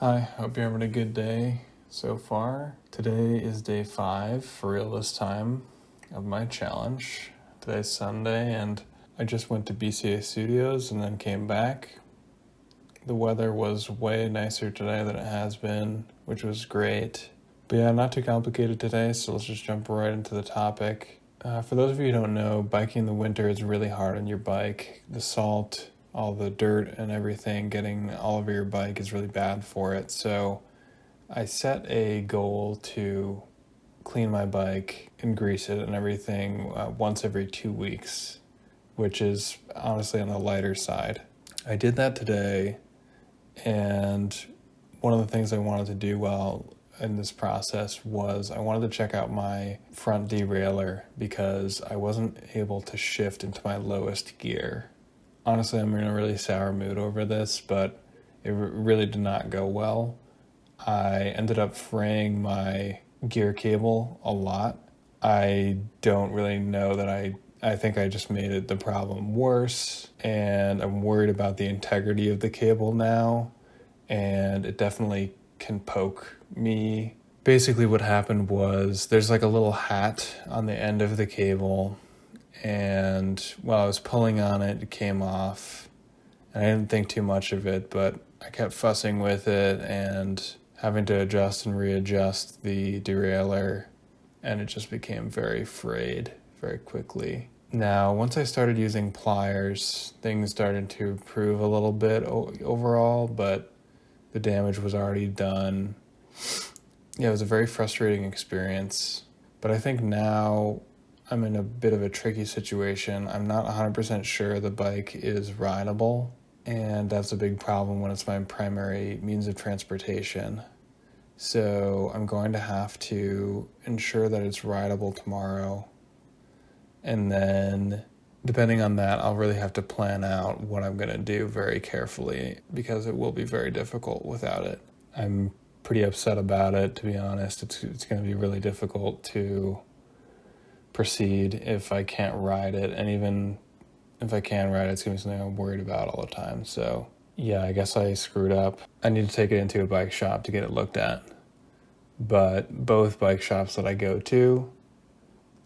Hi, hope you're having a good day so far. Today is day 5 for real this time of my challenge. Today's Sunday and I just went to BCA Studios and then came back. The weather was way nicer today than it has been, which was great. But yeah, not too complicated today, so let's just jump right into the topic. For those of you who don't know, biking in the winter is really hard on your bike. The salt, all the dirt and everything getting all over your bike is really bad for it. So I set a goal to clean my bike and grease it and everything once every 2 weeks, which is honestly on the lighter side. I did that today, and one of the things I wanted to do while in this process was I wanted to check out my front derailleur because I wasn't able to shift into my lowest gear. Honestly, I'm in a really sour mood over this, but it really did not go well. I ended up fraying my gear cable a lot. I don't really know that I think I just made the problem worse, and I'm worried about the integrity of the cable now, and it definitely can poke me. Basically what happened was there's like a little hat on the end of the cable, and while I was pulling on it, it came off. And I didn't think too much of it, but I kept fussing with it and having to adjust and readjust the derailleur, and it just became very frayed very quickly. Now, once I started using pliers, things started to improve a little bit overall, but the damage was already done. Yeah, it was a very frustrating experience, but I think now I'm in a bit of a tricky situation. I'm not 100% sure the bike is rideable, and that's a big problem when it's my primary means of transportation. So I'm going to have to ensure that it's rideable tomorrow, and then depending on that, I'll really have to plan out what I'm going to do very carefully because it will be very difficult without it. I'm pretty upset about it, to be honest. It's going to be really difficult to proceed if I can't ride it, and even if I can ride it, it's going to be something I'm worried about all the time. So yeah, I guess I screwed up. I need to take it into a bike shop to get it looked at, but both bike shops that I go to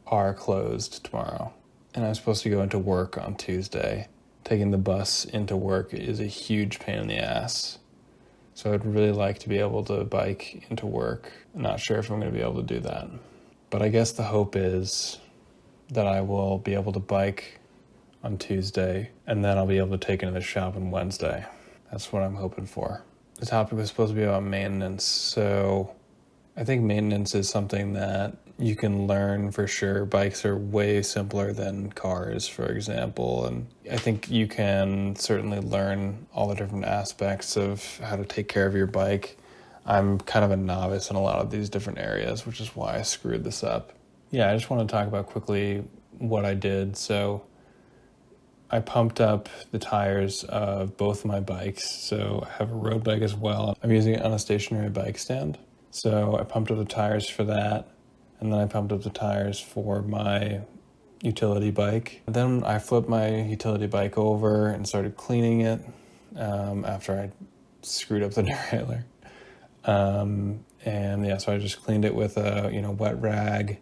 are closed tomorrow. And I'm supposed to go into work on Tuesday. Taking the bus into work is a huge pain in the ass. So I'd really like to be able to bike into work. I'm not sure if I'm going to be able to do that. But I guess the hope is that I will be able to bike on Tuesday, and then I'll be able to take it to the shop on Wednesday. That's what I'm hoping for. The topic was supposed to be about maintenance, so I think maintenance is something that you can learn for sure. Bikes are way simpler than cars, for example, and I think you can certainly learn all the different aspects of how to take care of your bike. I'm kind of a novice in a lot of these different areas, which is why I screwed this up. Yeah, I just want to talk about quickly what I did. So I pumped up the tires of both my bikes. So I have a road bike as well. I'm using it on a stationary bike stand. So I pumped up the tires for that, and then I pumped up the tires for my utility bike. And then I flipped my utility bike over and started cleaning it after I screwed up the derailleur. And yeah, so I just cleaned it with a wet rag,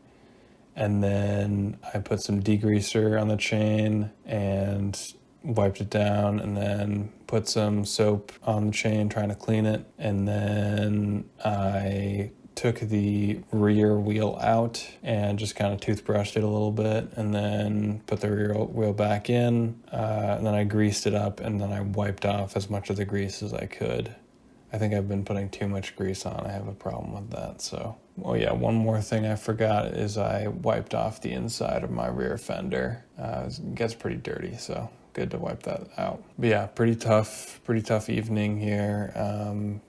and then I put some degreaser on the chain and wiped it down, and then put some soap on the chain trying to clean it. And then I took the rear wheel out and just kind of toothbrushed it a little bit, and then put the rear wheel back in, and then I greased it up, and then I wiped off as much of the grease as I could. I think I've been putting too much grease on. I have a problem with that. So, oh yeah, one more thing I forgot is I wiped off the inside of my rear fender. It gets pretty dirty, so good to wipe that out. But yeah, pretty tough evening here.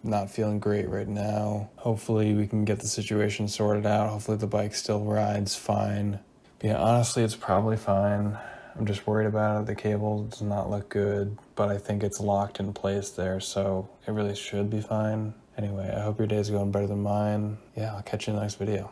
Not feeling great right now. Hopefully we can get the situation sorted out. Hopefully the bike still rides fine. But yeah, honestly, it's probably fine. I'm just worried about it. The cable does not look good, but I think it's locked in place there, so it really should be fine. Anyway, I hope your day's going better than mine. Yeah, I'll catch you in the next video.